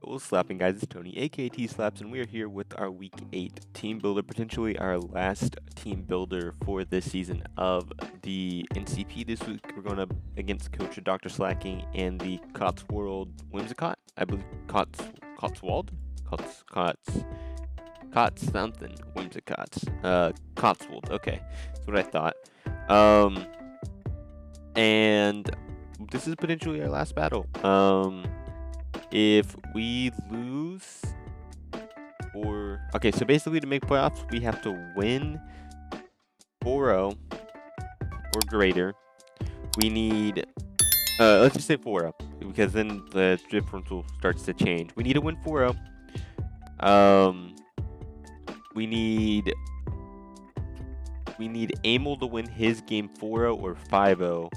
What's slapping, guys? It's Tony, aka T Slaps, and we are here with our Week 8 Team Builder, potentially our last Team Builder for this season of the NCP. This week we're going up against Coach Dr. Slacking and the Cotswold Whimsicott. I believe Cotswold something Whimsicott. Cotswold. Okay, that's what I thought. And this is potentially our last battle. If we lose, so basically to make playoffs, we have to win 4-0 or greater. We need, let's just say 4-0, because then the differential starts to change. We need to win 4-0. We need Amel to win his game 4-0 or 5-0.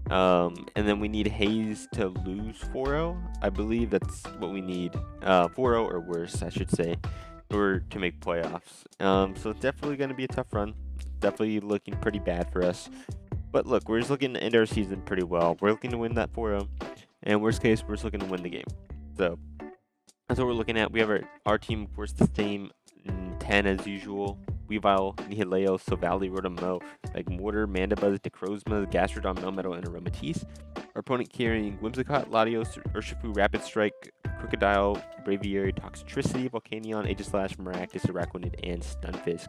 And then we need Hayes to lose 4-0. I believe that's what we need. 4-0 or worse, I should say, or to make playoffs. So it's definitely going to be a tough run. Definitely looking pretty bad for us. But look, we're just looking to end our season pretty well. We're looking to win that 4-0. And worst case, we're just looking to win the game. So that's what we're looking at. We have our team, of course, the same 10 as usual. Weavile, Nihileo, Sovali, Rotomo, like Mortar, Mandibuzz, Necrozma, Gastrodon, Melmetal, and Aromatisse. Our opponent carrying Whimsicott, Latios, Urshifu, Rapid Strike, Crocodile, Braviary, Toxtricity, Volcanion, Aegislash, Maractus, Araquanid, and Stunfisk.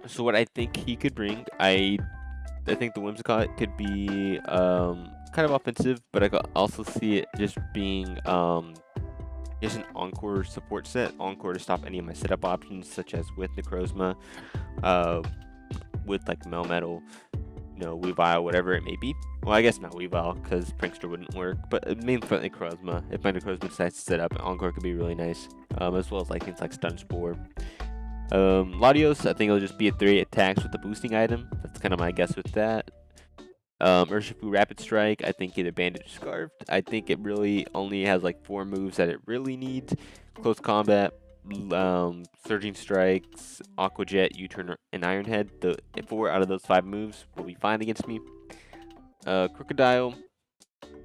So what I think he could bring, I think the Whimsicott could be kind of offensive, but I could also see it just being just an Encore support set. Encore to stop any of my setup options, such as with Necrozma, with like Melmetal, Weavile, whatever it may be. Well, I guess not Weavile, because Prankster wouldn't work, but mainly for Necrozma. If my Necrozma decides to set up, Encore could be really nice, as well as like things like Stun Spore. Latios, I think it'll just be a 3 attacks with the boosting item. That's kind of my guess with that. Urshifu Rapid Strike, I think either Bandage or Scarfed. I think it really only has like 4 moves that it really needs. Close Combat, Surging Strikes, Aqua Jet, U-Turn, and Iron Head. The 4 out of those 5 moves will be fine against me. Crocodile,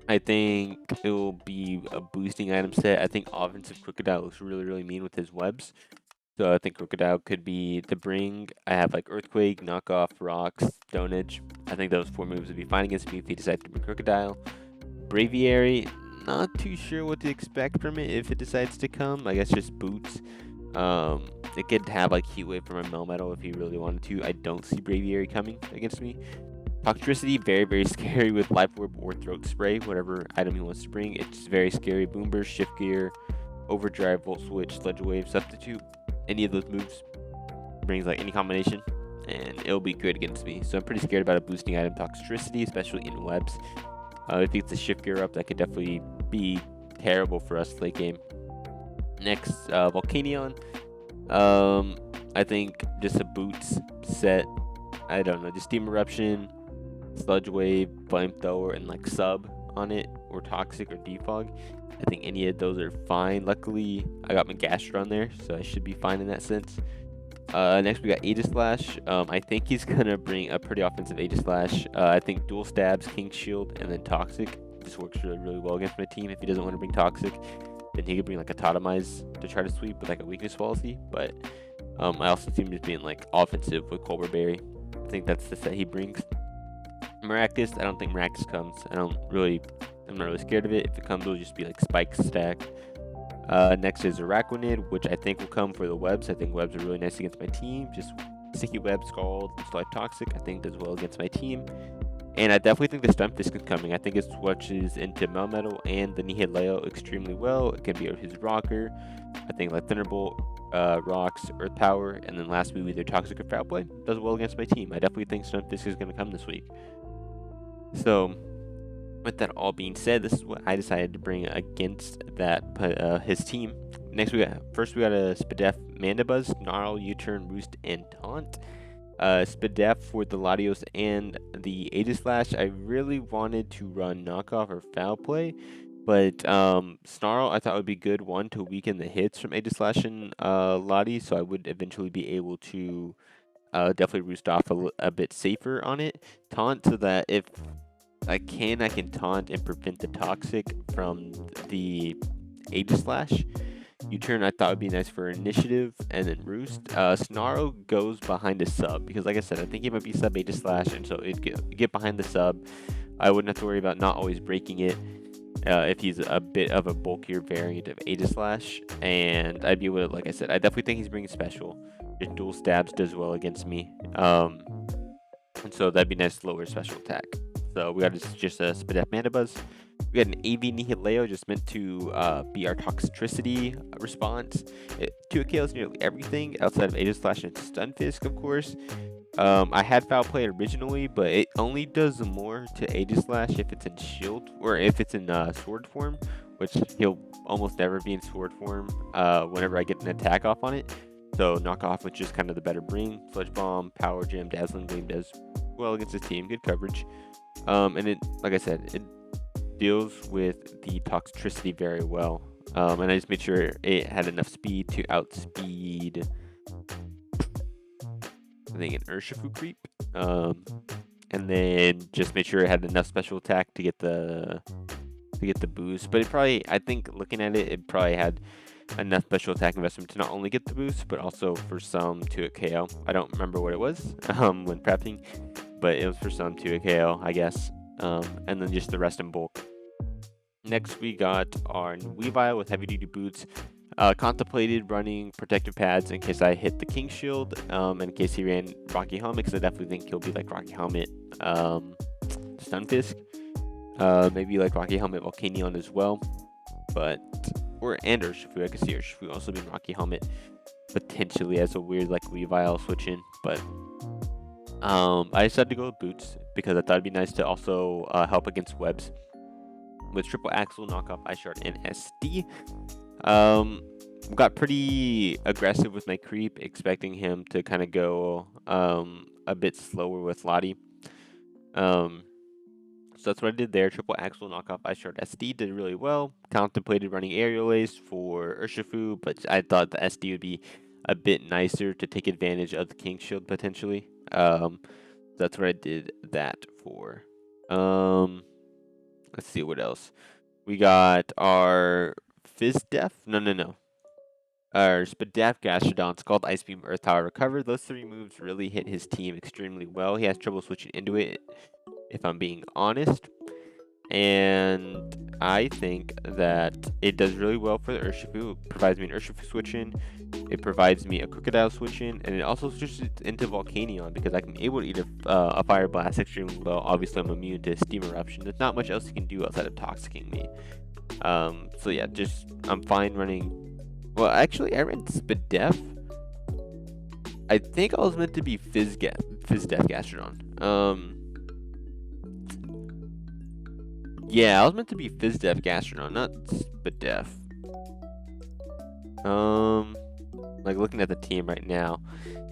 I think it will be a boosting item set. I think offensive Crocodile looks really, really mean with his webs. So I think Crocodile could be to bring. I have like Earthquake, Knockoff, Rocks, Stonage. I think those 4 moves would be fine against me if he decides to bring Crocodile. Braviary, not too sure what to expect from it if it decides to come. I guess just boots. It could have like Heat Wave from a Melmetal if he really wanted to. I don't see Braviary coming against me. Toxtricity, very, very scary with Life Orb or Throat Spray, whatever item he wants to bring. It's very scary. Boom Burst, Shift Gear, Overdrive, Volt Switch, Sludge Wave, Substitute. Any of those moves brings like any combination, and it'll be good against me. So I'm pretty scared about a boosting item, Toxtricity, especially in webs. If he gets the Shift Gear up, that could definitely be terrible for us late game. Next, Volcanion. I think just a boots set. I don't know, just Steam Eruption, Sludge Wave, Flamethrower, and like sub on it, or Toxic or Defog. I think any of those are fine. Luckily, I got my Gastrodon there, so I should be fine in that sense. Next, we got Aegislash. I think he's going to bring a pretty offensive Aegislash. I think Dual Stabs, King Shield, and then Toxic. This works really, really well against my team. If he doesn't want to bring Toxic, then he could bring like a Totemize to try to sweep with like a weakness policy. But I also see him just being like offensive with Colbur Berry. I think that's the set he brings. Maractus, I don't think Maractus comes. I'm not really scared of it. If it comes, it'll just be like Spike stack. Next is Araquanid, which I think will come for the webs. I think webs are really nice against my team. Just Sticky Web, Scald, Life Toxic, I think does well against my team. And I definitely think the Stunfisk is coming. I think it switches into Melmetal and the Nihileo extremely well. It can be his rocker. I think like Thunderbolt, Rocks, Earth Power, and then lastly either Toxic or Foul Play does well against my team. I definitely think Stunfisk is going to come this week. So with that all being said, this is what I decided to bring against that his team. Next, we got a Spadef, Mandibuzz, Snarl, U-Turn, Roost, and Taunt. Spadef for the Latios and the Aegislash. I really wanted to run Knockoff or Foul Play, but Snarl I thought would be good, one, to weaken the hits from Aegislash and Lati, so I would eventually be able to definitely roost off a bit safer on it. Taunt, so that if I can taunt and prevent the toxic from the Aegislash. U-turn I thought would be nice for initiative, and then roost. Snarl goes behind the sub because, like I said, I think he might be sub Aegislash, and so it'd get behind the sub. I wouldn't have to worry about not always breaking it if he's a bit of a bulkier variant of Aegislash, and I'd be able to, like I said, I definitely think he's bringing special. His dual stabs does well against me, and so that'd be nice lower special attack. So we got just a Spadef MANDIBUZZ. We got an AV Nihileo, just meant to be our Toxicity response. 2 kills nearly everything outside of Aegislash and Stunfisk, of course. I had Foul Play originally, but it only does more to Aegislash if it's in shield, or if it's in sword form, which he'll almost never be in sword form whenever I get an attack off on it. So knockoff, which is kind of the better bring. Sludge Bomb, Power Gem, Dazzling Gleam does well against his team, good coverage. And it, like I said, it deals with the Toxicity very well. And I just made sure it had enough speed to outspeed, I think, an Urshifu creep. And then just made sure it had enough special attack to get the boost. But it probably, I think looking at it, it probably had enough special attack investment to not only get the boost, but also for some to a KO. I don't remember what it was when prepping, but it was for some to a KO, I guess. And then just the rest in bulk. Next, we got our Weavile with heavy duty boots. Contemplated running protective pads in case I hit the King Shield, and in case he ran Rocky Helmet, because I definitely think he'll be like Rocky Helmet Stunfisk. Maybe like Rocky Helmet Volcanion as well. And Urshifu. I could see Urshifu also being Rocky Helmet potentially as a weird like Weavile switch in. But I decided to go with boots because I thought it'd be nice to also help against webs. With triple axle, knockoff, Ice Shard, and SD. Got pretty aggressive with my creep, expecting him to kind of go a bit slower with Lottie. So that's what I did there. Triple axle, knockoff, Ice Shard, SD did really well. Contemplated running Aerial Ace for Urshifu, but I thought the SD would be a bit nicer to take advantage of the King Shield potentially. That's what I did that for. Let's see what else. We got our Fizdef. No. Our Spadef Gastrodon, Scald, Ice Beam, Earth Power, Recover. Those 3 moves really hit his team extremely well. He has trouble switching into it, if I'm being honest. And I think that it does really well for the Urshifu. It provides me an Urshifu switch in. It provides me a Crocodile switch in. And it also switches into Volcanion because I'm able to eat a Fire Blast extremely well. Obviously, I'm immune to Steam Eruption. There's not much else you can do outside of Toxicking me. So yeah, I'm fine running. Well, actually, I ran Spadef. I think I was meant to be Fizdef Gastrodon. Yeah, I was meant to be Fizdef Gastrodon, not Spadef. Like looking at the team right now.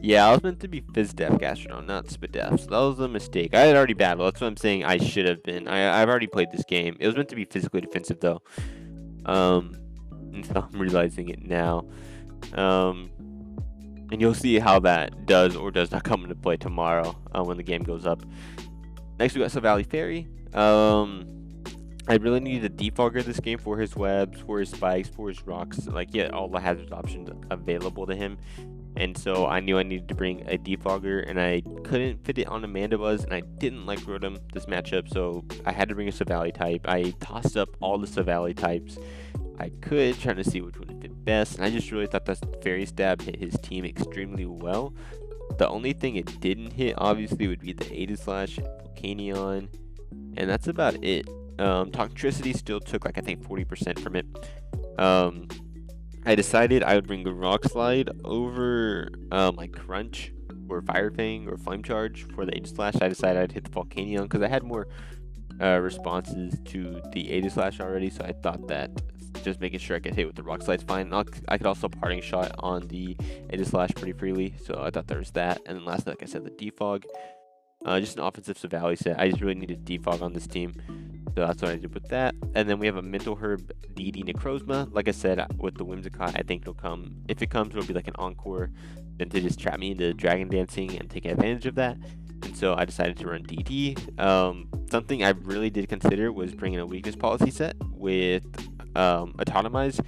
Yeah, I was meant to be Fizdef Gastrodon, not Spadef. So that was a mistake. I had already battled. That's what I'm saying I should have been. I've already played this game. It was meant to be physically defensive though. And so I'm realizing it now. And you'll see how that does or does not come into play tomorrow when the game goes up. Next we got Valley Fairy. I really needed a defogger this game for his webs, for his spikes, for his rocks. Like, yeah, all the hazard options available to him. And so I knew I needed to bring a defogger, and I couldn't fit it on a MANDIBUZZ, and I didn't like Rotom this matchup, so I had to bring a Savali type. I tossed up all the Savali types I could, trying to see which one fit best, and I just really thought that Fairy Stab hit his team extremely well. The only thing it didn't hit, obviously, would be the Aegislash, Volcanion, and that's about it. Toxicity still took, like, I think 40% from it. I decided I would bring the Rock Slide over, like, Crunch, or Fire Fang, or Flame Charge for the Aegislash. I decided I'd hit the Volcanion, because I had more responses to the Aegislash already, so I thought that just making sure I could hit with the Rock Slide's fine. I could also Parting Shot on the Aegislash pretty freely, so I thought there was that. And then lastly, like I said, the Defog. Just an offensive Savali set. I just really needed Defog on this team, so that's what I did with that. And then we have a Mental Herb DD Necrozma. Like I said, with the Whimsicott, I think it'll come. If it comes, it'll be like an encore, then to just trap me into Dragon Dancing and take advantage of that. and so I decided to run DD. Something I really did consider was bringing a weakness policy set with Autonomize.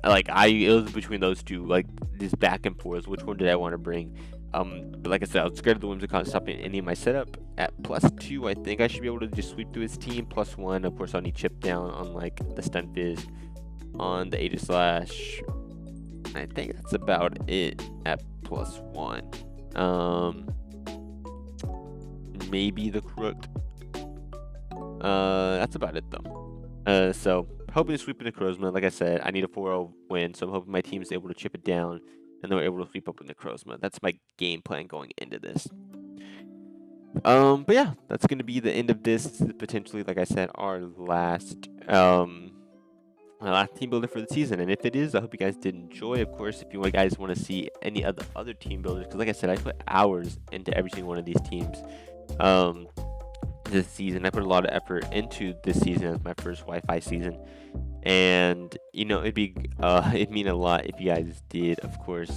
Like it was between those two, like this back and forth. Which one did I want to bring? But like I said, I was scared of the Whimsicott stopping any of my setup. At +2, I think I should be able to just sweep through his team. +1, of course, I'll need chip down on like the Stun Fizz, on the Aegislash. I think that's about it at +1. Maybe the Crook. That's about it though. So hoping to sweep into Necrozma. Like I said, I need a 4-0 win, so I'm hoping my team's able to chip it down and then we're able to sweep up with Necrozma. That's my game plan going into this. But yeah, that's gonna be the end of this. Potentially, like I said, our last team builder for the season. And if it is, I hope you guys did enjoy. Of course, if you guys want to see any of the other team builders, because like I said, I put hours into every single one of these teams. This season, I put a lot of effort into this season as my first Wi-Fi season, and you know it'd mean a lot if you guys did, of course,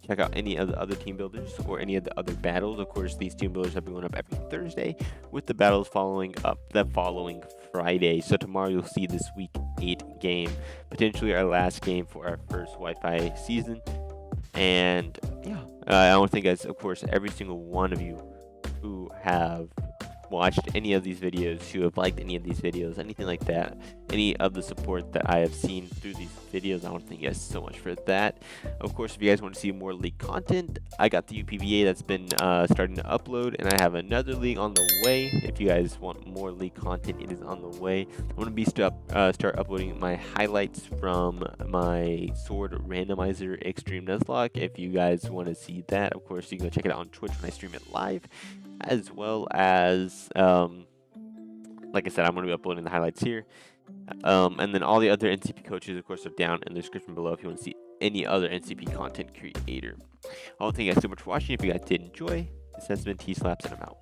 check out any of the other team builders or any of the other battles. Of course, these team builders have been going up every Thursday, with the battles following up the following Friday. So tomorrow you'll see this week 8 game, potentially our last game for our first Wi-Fi season. And yeah, I want to thank guys, of course, every single one of you who have watched any of these videos, who have liked any of these videos, anything like that, any of the support that I have seen through these videos. I want to thank you guys so much for that. Of course, if you guys want to see more league content, I got the UPVA that's been starting to upload, and I have another league on the way. If you guys want more league content, it is on the way. I'm going to be start uploading my highlights from my Sword Randomizer Extreme Nuzlocke. If you guys want to see that, of course, you can go check it out on Twitch when I stream it live, as well as like I said, I'm going to be uploading the highlights here, and then all the other NCP coaches, of course, are down in the description below if you want to see any other NCP content creator. I want to thank you guys so much for watching. If you guys did enjoy, this has been T-Slaps, and I'm out.